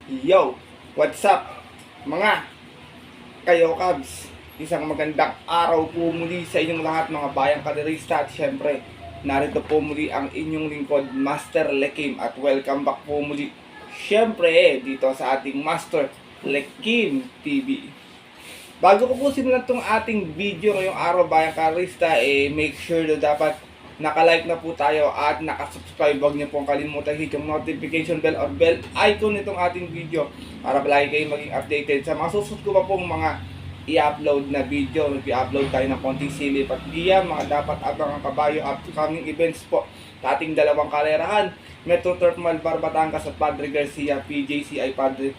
Yo, what's up mga kayo Cubs? Isang magandang araw po muli sa inyong lahat mga bayang kaderista at syempre narito po muli ang inyong lingkod Master Lekim at welcome back po muli syempre dito sa ating Master Lekim TV. Bago ko po simulan itong ating video ngayong araw bayang kaderista, make sure na dapat naka-like na po tayo at naka-subscribe. Huwag niyo pong kalimutan hit yung notification bell or bell icon nitong ating video para palagi kayong maging updated sa mga susunod ko pa pong mga i-upload na video. Mag-i-upload tayo ng konting silip at diyan mga dapat abang ang kabayo upcoming events po sa ating dalawang karerahan, Metro Turf Malbar Batangas at Padre Garcia PJCI Padre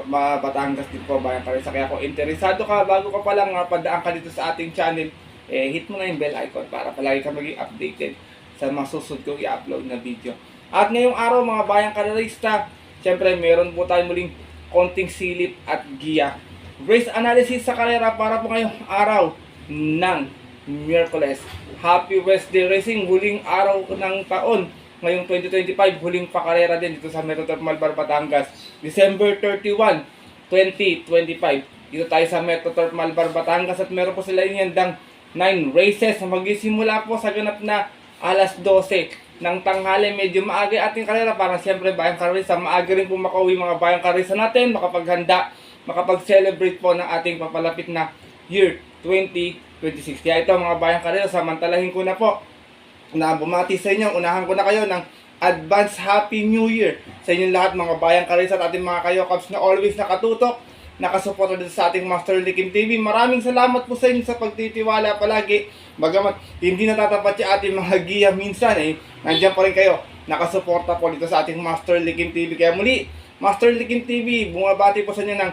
Batangas din po bayang karisa. Kaya kung interesado ka, bago ka pa lang padaan ka dito sa ating channel, hit mo na yung bell icon para palagi ka maging updated sa mga susunod kong i-upload na video. At ngayong araw mga bayang karerista, syempre meron po tayo muling konting silip at giya. Race analysis sa karera para po ngayong araw ng Miyerkules. Happy Wednesday Racing, huling araw ng taon. Ngayong 2025, huling pakarera din dito sa Metro Turf Malbar Batangas. December 31, 2025. Dito tayo sa Metro Turf Malbar Batangas at meron po sila inyandang 9 races na magsisimula po sa ganap na alas 12 ng tanghali. Medyo maaga ating karera para siyempre bayang karisa. Maaga rin po makauwi mga bayang karisa natin, makapaghanda, makapag-celebrate po ng ating papalapit na year 2026. Kaya ito mga bayang karisa, samantalahin ko na po na bumati sa inyo. Unahan ko na kayo ng advance Happy New Year sa inyong lahat mga bayang karisa at ating mga kayo Cubs na always nakatutok, nakasuporta dito sa ating Master Lekim TV. Maraming salamat po sa inyo sa pagtitiwala palagi. Bagamat hindi natatapat yung ating mga giya minsan, nandiyan pa rin kayo, nakasuporta po dito sa ating Master Lekim TV. Kaya muli, Master Lekim TV, bumabati po sa inyo ng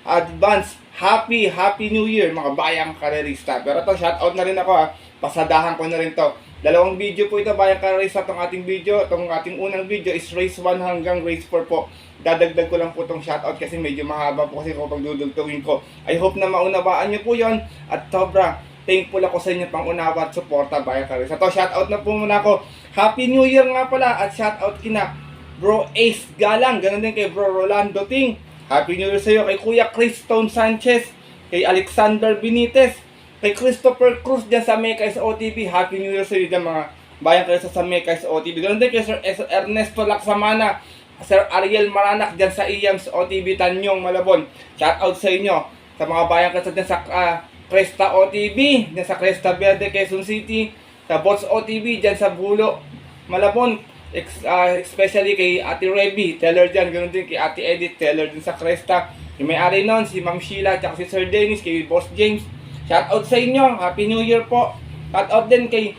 advance Happy New Year mga bayang karerista. Pero to, shoutout na rin ako pasadahan ko na rin to. Dalawang video po ito bayang karerista. Itong ating video, itong ating unang video is race 1 hanggang race 4 po. Dadagdag ko lang po itong shoutout kasi medyo mahaba po kasi kung pagdudugtugin ko. I hope na maunawaan nyo po yon at sobrang thankful ako sa inyo pang unawa at suporta bayang karerista. To, shoutout na po muna ako. Happy New Year nga pala at shoutout kina Bro Ace Galang, ganun din kay Bro Rolando Ting. Happy New Year sa iyo kay Kuya Chris Stone Sanchez, kay Alexander Benitez, kay Christopher Cruz dyan sa Mekais OTV. Happy New Year sa iyo dyan mga bayang karerista sa Mekais OTV. Ganun din kay Sir Ernesto Laksamana, Sir Ariel Maranak dyan sa IAMS OTV Tanyong Malabon. Shout out sa inyo sa mga bayang karerista dyan sa Cresta OTV, dyan sa Cresta Verde, Quezon City, sa Bots OTV dyan sa Bulo, Malabon. Especially kay Ate Reby, teller dyan. Ganun din kay Ate Edith, teller din sa Cresta. Yung may-ari nun, si Ma'am Sheila, at si Sir Dennis, kay Boss James. Shout out sa inyo, Happy New Year po. Shout out din kay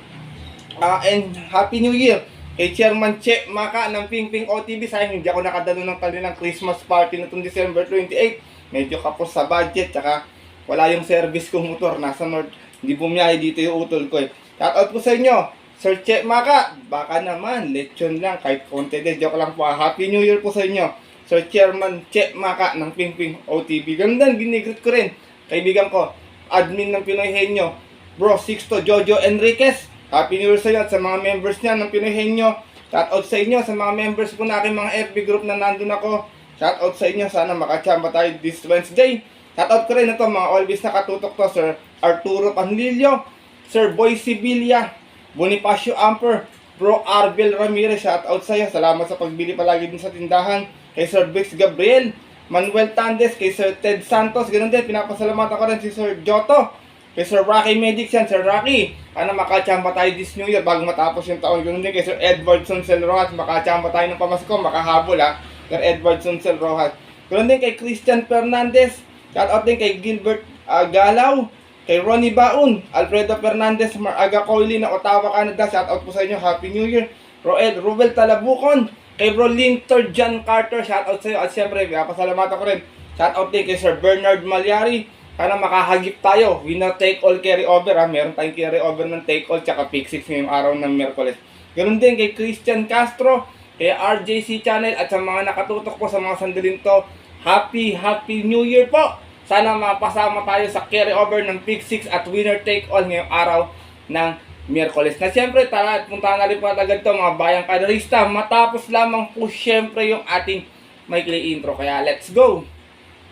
and Happy New Year kay Chairman Che Maka ng Ping Ping OTV. Sayang hindi ako nakadalo ng kanilang Christmas party na itong December 28. Medyo kapos sa budget, tsaka wala yung service kong motor, nasa North, hindi bumiyahe dito yung utol ko Shout out po sa inyo Sir Che Maka, baka naman lechon lang kahit konti din, joke lang po. Happy New Year po sa inyo Sir Chairman Che Maka ng Ping Ping OTV. Ganun din, ginigrit ko rin kaibigan ko, admin ng Pinoy Henyo, Bro Sixto Jojo Enriquez. Happy New Year sa inyo at sa mga members niya ng Pinoy Henyo. Shout out sa inyo sa mga members po na aking mga FB group na nandun ako. Shout out sa inyo, sana makachamba tayo this Wednesday. Shout out ko rin ito mga always nakatutok to, Sir Arturo Panlilio, Sir Boy Sibilia, Bonifacio Amper, Bro Arbel Ramirez. Shout out sa iyo, salamat sa pagbili palagi din sa tindahan. Kay Sir Brix Gabriel, Manuel Tandes, kay Sir Ted Santos, ganun din, pinapasalamatan ko rin si Sir Joto, kay Sir Rocky Medics yan. Sir Rocky, sana makachamba tayo this New Year bago matapos yung taon. Ganun din kay Sir Edward Soncel Rojas, makachamba tayo ng pamasko, makahabol Sir Edward Soncel Rojas. Ganun din kay Christian Fernandez, shout out din kay Gilbert Galaw, kay Ronnie Baun, Alfredo Fernandez, Maraga Coily na Ottawa, Canada. Shout out po sa inyo, Happy New Year. Ruel Talabukon, kay Bro Linter John Carter, shout out sa iyo. At siyempre, pasalamatan ko rin, shout out din kay Sir Bernard Malyari. Sana makahagip tayo, winner take all carry over meron tayong carry over ng take all tsaka pick 6 ngayong araw ng Miyerkules. Ganun din kay Christian Castro, kay RJC Channel at sa mga nakatutok po sa mga sandalin to, Happy New Year po. Sana mapasama tayo sa carry over ng pick 6 at winner take all ngayong araw ng Miyerkules. Na siyempre, tara at punta na rin po agad ito mga bayang kaderista. Matapos lamang po siyempre yung ating maikli intro. Kaya let's go!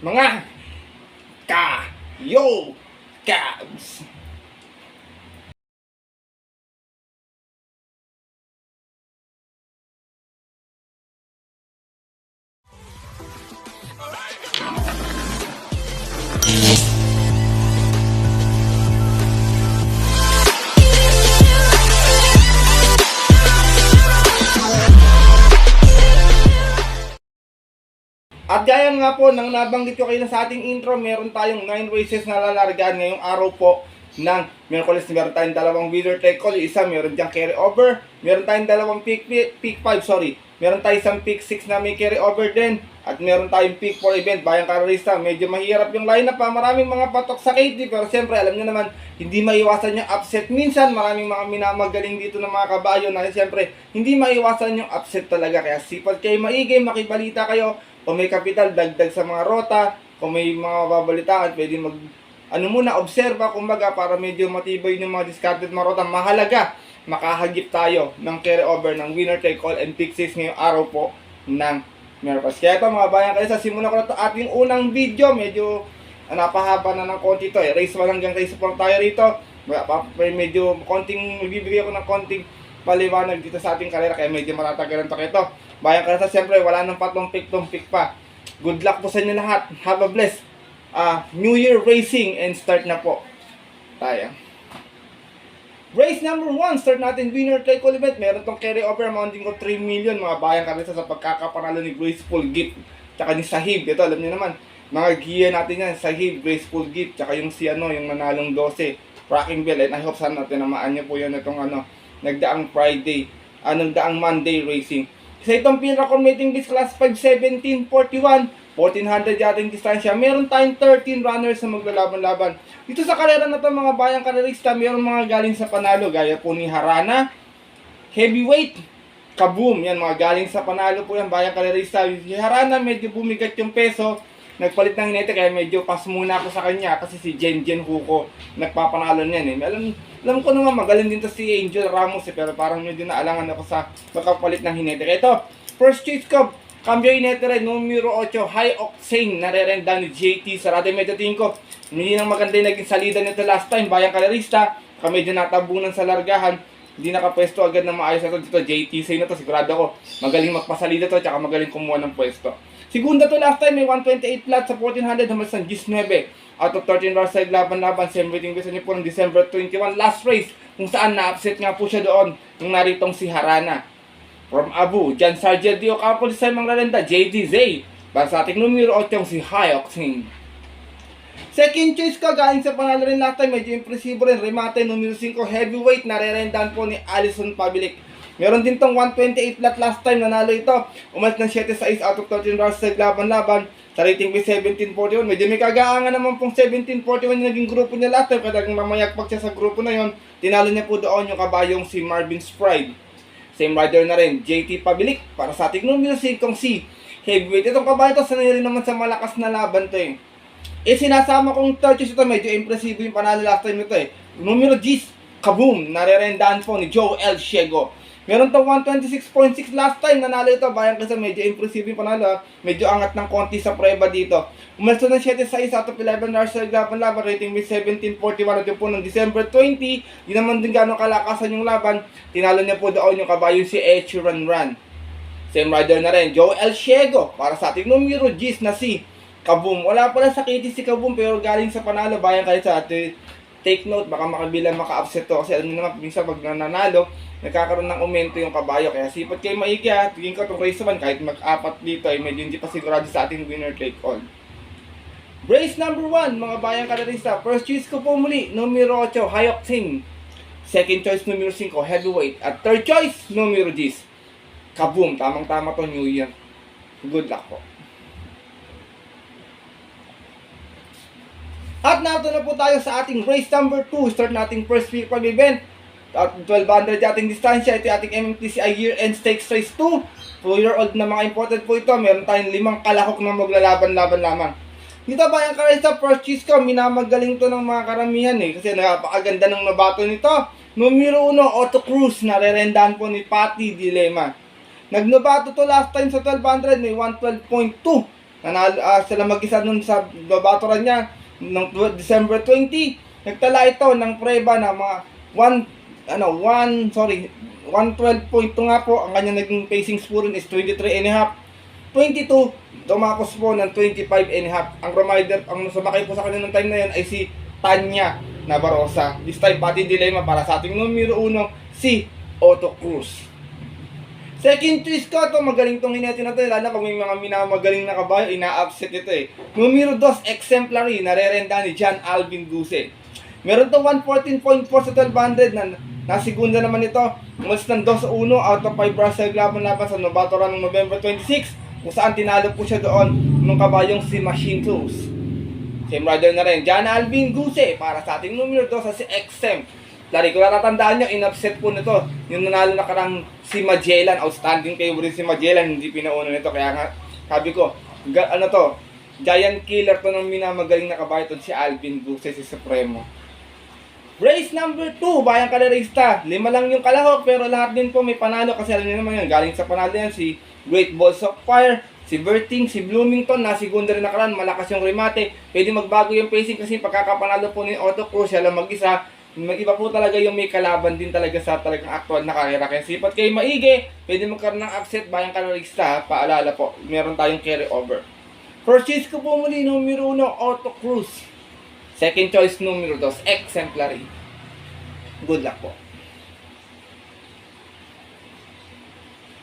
Mga Kayokabs! At gaya nga po, nang nabanggit ko kayo na sa ating intro, meron tayong 9 races na lalargaan ngayong araw po ng Miyerkules. Meron tayong dalawang winner take all, isa meron diyang carry over, meron tayong dalawang pick 5, meron tayong isang pick 6 na may carry over din, at meron tayong pick 4 event, Bayang Karerista. Medyo mahirap yung lineup pa, maraming mga patok sa KT, pero siyempre alam niyo naman, hindi maiwasan yung upset. Minsan maraming mga minamagaling dito ng mga kabayo na siyempre hindi maiwasan yung upset talaga. Kaya sipag kayo maigi, makibalita kayo. Kung may kapital, dagdag sa mga rota. Kung may mga babalitaan, pwede obserba, kumbaga, para medyo matibay yung mga discarded mga rota. Mahalaga, makahagip tayo ng carry over ng winner take all and pick 6 ngayong araw po ng Miyerkules. Kaya ito mga bayan kayo, sa simula ko na ito ating unang video. Medyo napahaba na ng konti ito. Race 1 hanggang race 4 tayo rito. Medyo bibigay ako ng konting paliwanag dito sa ating karera, kaya medyo matatagalan ito. Kaya ito, bayan ka na, siyempre wala nang tumpik pa. Good luck po sa inyo lahat. Have a blessed New Year racing and start na po tayo. Race number 1, start natin winner take all event. Meron tong carry over amounting ko 3 million mga bayan ka rin sa pagkakapanalo ni Graceful Gift tsaka ni Sahib. Ito alam niyo naman, mga giya natin yan, Sahib, Graceful Gift, tsaka yung yung nanalong 12, Rocking Bell. And I hope sana tinamaan niyo po yun itong nagdaang Friday, nagdaang Monday racing. Sa itong pinaka-committing this class 5, 1741, 1400 yating distansya. Meron tayong 13 runners na maglalaban-laban. Dito sa karera na to mga bayang karerista, meron mga galing sa panalo, gaya po ni Harana, Heavyweight, Kaboom. Yan, mga galing sa panalo po yan, bayang karerista. Si Harana, medyo bumigat yung peso, nagpalit ng hinete, kaya medyo pass muna ako sa kanya kasi si Jen Huko nagpapanalo niyan eh. Alam ko naman magaling din to si Angel Ramos pero parang medyo naalangan ako sa magkapalit ng hinete. Kaya ito, first choice ko, cambio hinete rin, numero 8, High Octane, narerenda ni JT. Sarado medyo tingin ko, hindi nang maganda yung naging salida nito last time, bayang karerista, medyo natabunan sa largahan, hindi nakapwesto agad na maayos na to dito. JT na to, sigurado ko magaling magpasalida to, tsaka magaling kumuha ng pwesto. Segunda to last time, may 128 flat sa 1400 hanggang sa 19 out of 13 rounds sa laban-laban. Same rating bisa niyo po ng December 21 last race, kung saan na-upset nga po siya doon nung naritong si Harana. From Abu, Jan Sargent Dio Campo, sa mga lalanda, JDZ. Para sa ating numero 8 si High Octane. Second choice ko, galing sa panalo rin last time, medyo impresibo rin, Remate, numero 5, Heavyweight, narerendahan po ni Alison Pabilik. Meron din tong 128 flat last time, nanalo ito. Umalis ng 7-6 out of 13 rounds sa laban-laban. Sa rating may 1741. Medyo may kagaangan naman pong 1741 yung naging grupo niya last time. Kadagang mamayagpag siya sa grupo na yon. Tinalo niya po doon yung kabayong si Marvin Spride. Same rider na rin, JT Pabilik. Para sa ating numero 5 si Heavyweight. Itong kabayo ito, sanay rin naman sa malakas na laban to eh. Sinasama kong third choice ito, medyo impresibo yung panalo last time nito eh. Numero 10, Kaboom, narerendahan po ni Joe El Ciego. Meron tong 126.6 last time, nanalo ito, bayan kasi medyo impressive yung panalo, medyo angat ng konti sa preba dito. Umalso ng 7-6 out of 11 hours sa laban-laban, rating with 1741 at po ng December 20, di naman din gano'ng kalakasan yung laban, tinalo niya po doon yung kabayo si Echuran Run. Same rider na rin, Joe El Ciego, para sa ating numero 10 na si Kaboom. Wala pala sa KT si Kaboom, pero galing sa panalo, bayan kayo sa atin. Take note, baka makabilang maka-upset to, kasi alam niyo naman, minsan pag nananalo, nagkakaroon ng aumento yung kabayo. Kaya sipat kayo maigi ha. Tingin ko itong race 1, kahit mag-apat dito ay medyo hindi pa sigurado sa ating winner take all. Race number 1, mga bayang karerista. First choice ko po muli, numero 8, High Octane. Second choice, numero 5, Heavyweight. At third choice, numero 10, Kaboom. Tamang-tama to, New Year. Good luck po. At nato na po tayo sa ating race number 2. Start nating first week pag-event. At 1200 ating distansya. Ito yung ating MMTCI Year-End Stakes Race 2. 2-year-old na mga important po ito. Meron tayong 5 kalahok na maglalaban-laban lamang. Dito ba yung karesta first choice ko? Minamagaling to ng mga karamihan eh. Kasi napakaganda ng nabato nito. Numero 1, Otto Cruz. Narerendahan po ni Patty Dilema. Nagnobato to last time sa 1200, may 112.2. Nanalo sila mag-isa nun sa babatoran niya noong December 20. Nagtala ito ng preba na mga 112.2 nga po. Ang kanya naging pacing po rin is 23 and a half. 22, tumakos po ng 25 and a half. Ang rider, ang sumakay po sa kanya ng time na yun ay si Tanya Navarroza. This time, pati dilemma para sa ating numero 1, si Otto Cruz. Second choice ko to, magaling tong hinete na to, lalo pag may mga minamagaling na kabayo, ina-upset ito eh. Numero 2, exemplary, narerenda ni John Alvin Guse. Meron to 114.4 sa 1200 na nasigunda naman ito. Mas ng 2-1 out of 5 Brussels laban-laban sa Novatoran noong November 26, kung saan tinalo po siya doon ng kabayong si Machine Cruz. Same rider na rin, John Alvin Guse, para sa ating numero 2 sa si XM. Lari, kung natatandaan nyo, in-upset po nito. Yung nanalo na karang si Magellan, outstanding favorite si Magellan, hindi pinauno nito. Kaya nga, sabi ko, giant killer to ng minamagaling na kabayo to, si Alvin Guse, si Supremo. Race number 2, Bayang Kalerista. 5 lang yung kalahok, pero lahat din po may panalo. Kasi alam niyo naman yun, galing sa panalo yan, si Great Balls of Fire, si Berting, si Bloomington, nasigunda rin na karan, malakas yung remate. Pwede magbago yung pacing kasi pagkakapanalo po ni Otto Cruz, siya lang mag-isa. Mag-iba po talaga yung may kalaban din talaga sa talagang actual na karera. Kaya sipat kayo maigi, pwede magkaroon ng upset Bayang Kalerista. Paalala po, meron tayong carry over. First choice ko po muli, numero 1, Otto Cruz. Second choice, numero 2, exemplary. Good luck po.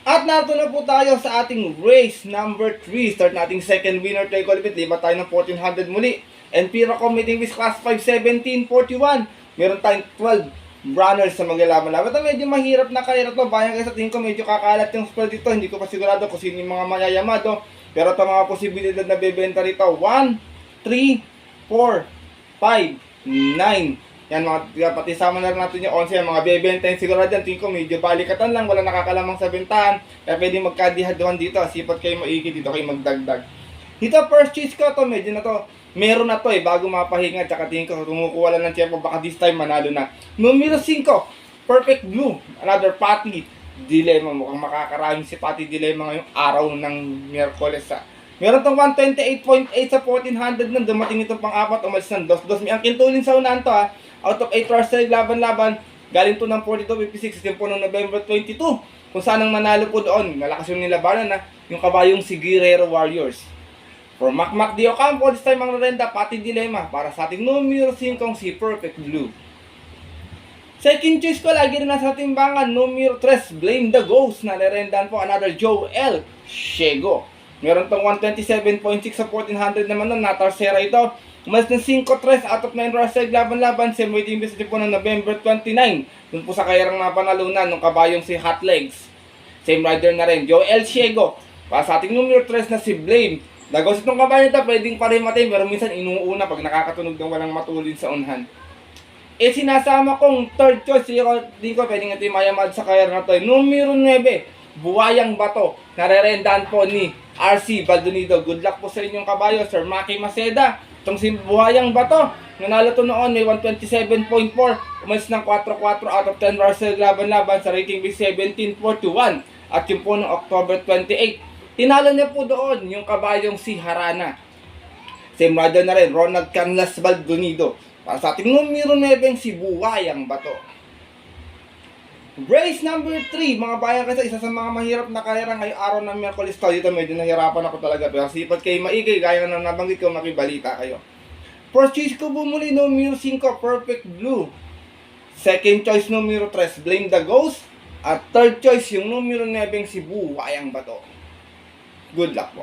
At nato na po tayo sa ating race number 3. Start nating second winner tayo ulit. Liba tayo ng 1400 muli. And Piracom meeting with class 5, 1741. Meron tayong 12 runners sa maglalaban-laban. Ito medyo mahirap na karera to. Bayan kasi sa tingin ko medyo kakalat yung spread dito. Hindi ko pa sigurado kung sino yung mga mayayamado. Pero ito mga posibilidad na bebenta rito. 1, 3, 4, 5, 9. Yan mga, pati sama na rin natin yung 11. Yung mga bebenta yung sigurado dyan. Tingin ko medyo balikatan lang. Wala nakakalamang sa bentahan. Kaya pwede magkadihaduhan dito. Sipat kayo maigi dito. Kayo magdagdag. Dito first choice ko to. Medyo na to. Meron na to eh, bago mapahinga, tsaka tingin ko, kumukuha lang ng tempo, baka this time manalo na. Numero 5, Perfect Blue, another Patty Dilemma. Mukhang makakaraming si Patty Dilemma ngayong araw ng Miyerkules. Meron tong 128.8 sa 1400 nung dumating itong pang-apat, umalis ng 2-2. Ang kintulin sa unahan to ha, out of 8 hours laban-laban, galing to ng 42.56, din po noong November 22, kung saan ang manalo po doon, malakas yung nilabanan na, yung kabayong si Guerrero Warriors. For Macmac de Ocampo, this time ang renda, Patty Dilemma, para sa ating numero 5, si Perfect Blue. Second choice ko, lagi rin nasa timbangan, numero 3, Blame the Ghost, na narendan po, another Joel Shego. Meron tong 127.6 sa 1400 naman nun, natarsera ito. Mas ng 5-3 out of 9 Russell laban-laban, same waiting visit po ng November 29. Dun po sa kayarang napanalunan ng kabayong si Hot Legs. Same rider na rin, Joel Shego. Para sa ating numero 3 na si Blame. Nagos itong kabayo ito, pwedeng parimatay, pero minsan inuuna pag nakakatunog ng walang matulin sa unhan. Eh sinasama kong third choice, di ko pwedeng ito yung mayamad sa kayar na ito. Numero 9, Buhayang Bato, narerendahan po ni RC Baldonido. Good luck po sa inyong kabayo, Sir Maki Maceda. Itong si Buhayang Bato, nanalo to noon, may 127.4, umalis ng 4-4 out of 10 Russell laban-laban sa rating base 1741. At yung po noong October 28. Tinalo niya po doon yung kabayong si Harana. Same rider na rin, Ronald Canlas Baldonido. Para sa ating numero 9, si Buhayang Bato. Race number 3, mga bayan kasi isa sa mga mahirap na karera ngayong araw ng Miyerkules to. Dito medyo nahirapan ako talaga. Pero sipat kayo maigay, gaya na nabanggit ko, makibalita kayo. First choice ko bumuli, numero 5, Perfect Blue. Second choice, numero 3, Blame the Ghost. At third choice, yung numero 9, si Buhayang Bato. Good luck po.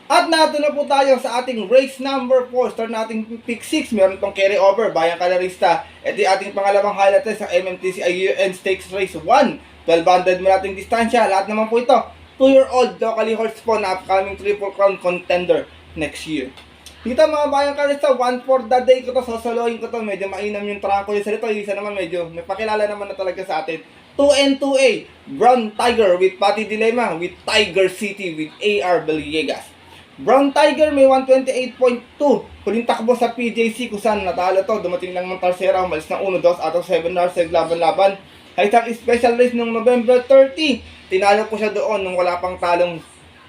At nato na po tayo sa ating race number 4. Start nating pick 6. Meron tong carry over, Bayang Kalerista. Ito yung ating pangalawang highlight sa MMTC Year-End Stakes Race 1. 1200 mo nating distansya. Lahat naman po ito 2-year-old locally horse po na upcoming Triple Crown contender next year. Dito mga Bayang Kalerista, 1 for the day ko to. Sosolohin ko to. Medyo mainam yung tranquilizer ito. Isa naman medyo may pakilala naman na talaga sa atin. 2N2A, Brown Tiger with Patty Dilemma, with Tiger City, with AR Villegas. Brown Tiger may 128.2. Huling takbo sa PJC kung saan natalo to. Dumating lang ng Tarsera, umalis ng 1-2 out of 7 hours sa laban-laban. Ay isang special race noong November 30, tinalo ko siya doon nung wala pang talong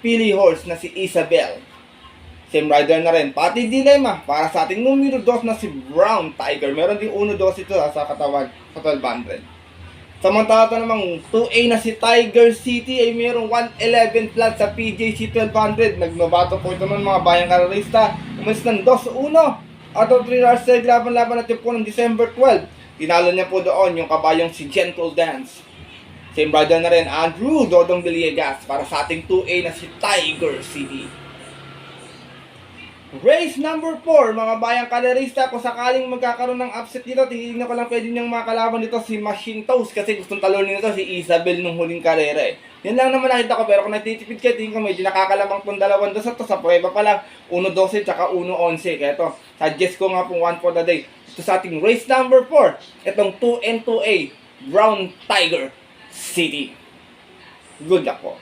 Pili horse na si Isabel. Same rider na rin. Pati dilemma para sa ating numero 2 na si Brown Tiger. Meron din 1-2 ito sa katawan sa 1200. Samantala ito namang 2A na si Tiger City ay mayroong 111 flat sa PJC 1200. Nagmabato po ito ng mga bayang karerista. Umalis ng 2-1. Out of 3 hours sa laban-laban natin po ng December 12. Tinalo niya po doon yung kabayong si Gentle Dance. Same rider na rin, Andrew Dodong Villegas para sa ating 2A na si Tiger City. Race number 4, mga bayang kalerista, kung sakaling magkakaroon ng upset dito, titignan ko lang pwede niyang makalaban dito si Machine Toast kasi gustong talunin nito si Isabel nung huling karera eh. Yan lang naman nakita ko, pero kung nagtitipid kayo, tingin ko medyo nakakalamang itong dalawang dosa to sa prueba pa lang, 1-12 tsaka 1-11. Kaya ito, suggest ko nga pong 1 for the day. Ito sa ating race number 4, itong 2N2A, Brown Tiger City. Good luck po.